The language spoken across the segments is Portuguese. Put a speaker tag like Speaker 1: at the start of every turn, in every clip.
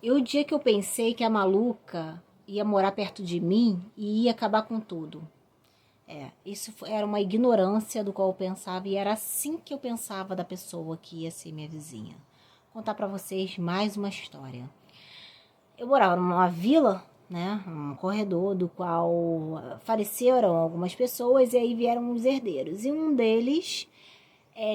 Speaker 1: E o dia que eu pensei que a maluca ia morar perto de mim e ia acabar com tudo. Era uma ignorância do qual eu pensava e era assim que eu pensava da pessoa que ia ser minha vizinha. Vou contar pra vocês mais uma história. Eu morava numa vila, né, um corredor do qual faleceram algumas pessoas e aí vieram os herdeiros. E um deles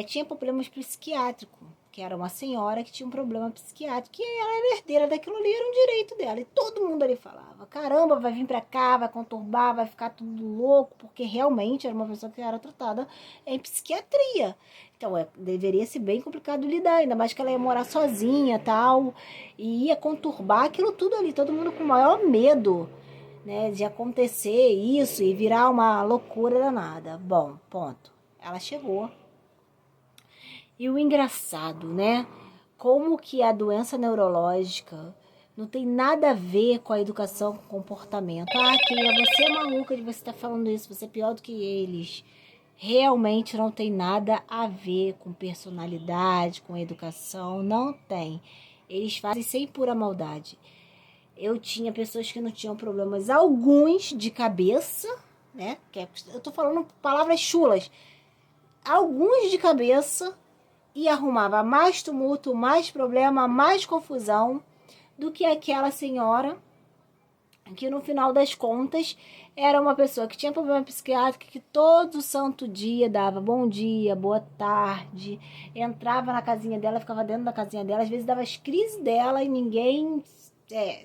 Speaker 1: tinha problemas psiquiátricos, que era uma senhora que tinha um problema psiquiátrico, e ela era herdeira daquilo ali, era um direito dela. E todo mundo ali falava, caramba, vai vir pra cá, vai conturbar, vai ficar tudo louco, porque realmente era uma pessoa que era tratada em psiquiatria. Então, deveria ser bem complicado lidar, ainda mais que ela ia morar sozinha tal, e ia conturbar aquilo tudo ali, todo mundo com o maior medo, né, de acontecer isso e virar uma loucura danada. Bom, ponto. Ela chegou. E o engraçado, né? Como que a doença neurológica não tem nada a ver com a educação, com o comportamento. Ah, Cria, você é maluca de você estar falando isso, você é pior do que eles. Realmente não tem nada a ver com personalidade, com educação, não tem. Eles fazem sem pura maldade. Eu tinha pessoas que não tinham problemas alguns de cabeça, né? Eu tô falando palavras chulas. Alguns de cabeça, e arrumava mais tumulto, mais problema, mais confusão do que aquela senhora que no final das contas era uma pessoa que tinha problema psiquiátrico, que todo santo dia dava bom dia, boa tarde, entrava na casinha dela, ficava dentro da casinha dela, às vezes dava as crises dela e ninguém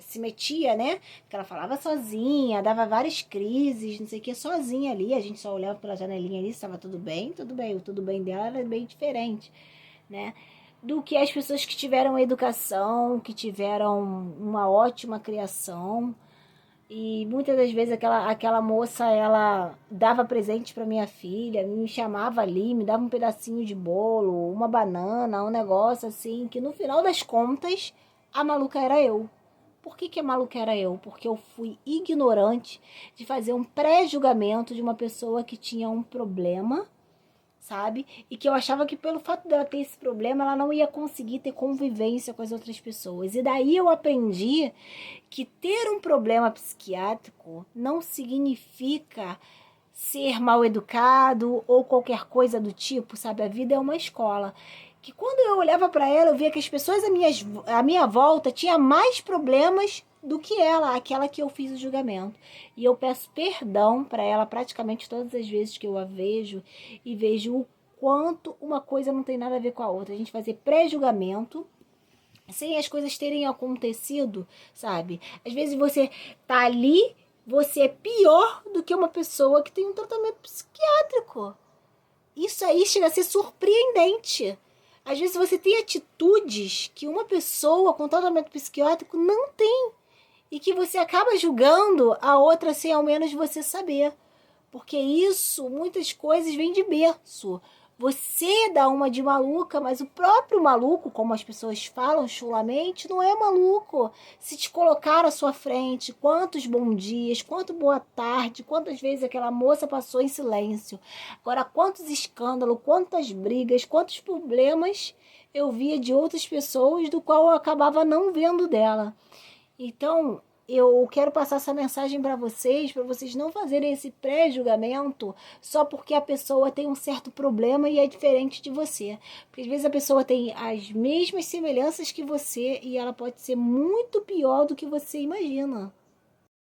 Speaker 1: se metia, né? Porque ela falava sozinha, dava várias crises, não sei o que, sozinha ali, a gente só olhava pela janelinha ali, estava tudo bem, o tudo bem dela era bem diferente, né? Do que as pessoas que tiveram educação, que tiveram uma ótima criação. E muitas das vezes aquela moça, ela dava presente para minha filha, me chamava ali, me dava um pedacinho de bolo, uma banana, um negócio assim, que no final das contas, a maluca era eu. Por que a maluca era eu? Porque eu fui ignorante de fazer um pré-julgamento de uma pessoa que tinha um problema, sabe? E que eu achava que pelo fato dela ter esse problema, ela não ia conseguir ter convivência com as outras pessoas. E daí eu aprendi que ter um problema psiquiátrico não significa ser mal educado ou qualquer coisa do tipo, sabe? A vida é uma escola. Que quando eu olhava para ela, eu via que as pessoas à minha volta tinham mais problemas do que ela, aquela que eu fiz o julgamento. E eu peço perdão para ela praticamente todas as vezes que eu a vejo e vejo o quanto uma coisa não tem nada a ver com a outra. A gente fazer pré-julgamento sem as coisas terem acontecido, sabe? Às vezes você tá ali, você é pior do que uma pessoa que tem um tratamento psiquiátrico. Isso aí chega a ser surpreendente. Às vezes você tem atitudes que uma pessoa com tratamento psiquiátrico não tem. E que você acaba julgando a outra sem ao menos você saber. Porque isso, muitas coisas vêm de berço. Você dá uma de maluca, mas o próprio maluco, como as pessoas falam chulamente, não é maluco. Se te colocar à sua frente, quantos bons dias, quanto boa tarde, quantas vezes aquela moça passou em silêncio. Agora, quantos escândalos, quantas brigas, quantos problemas eu via de outras pessoas, do qual eu acabava não vendo dela. Então, eu quero passar essa mensagem para vocês não fazerem esse pré-julgamento só porque a pessoa tem um certo problema e é diferente de você. Porque às vezes a pessoa tem as mesmas semelhanças que você e ela pode ser muito pior do que você imagina.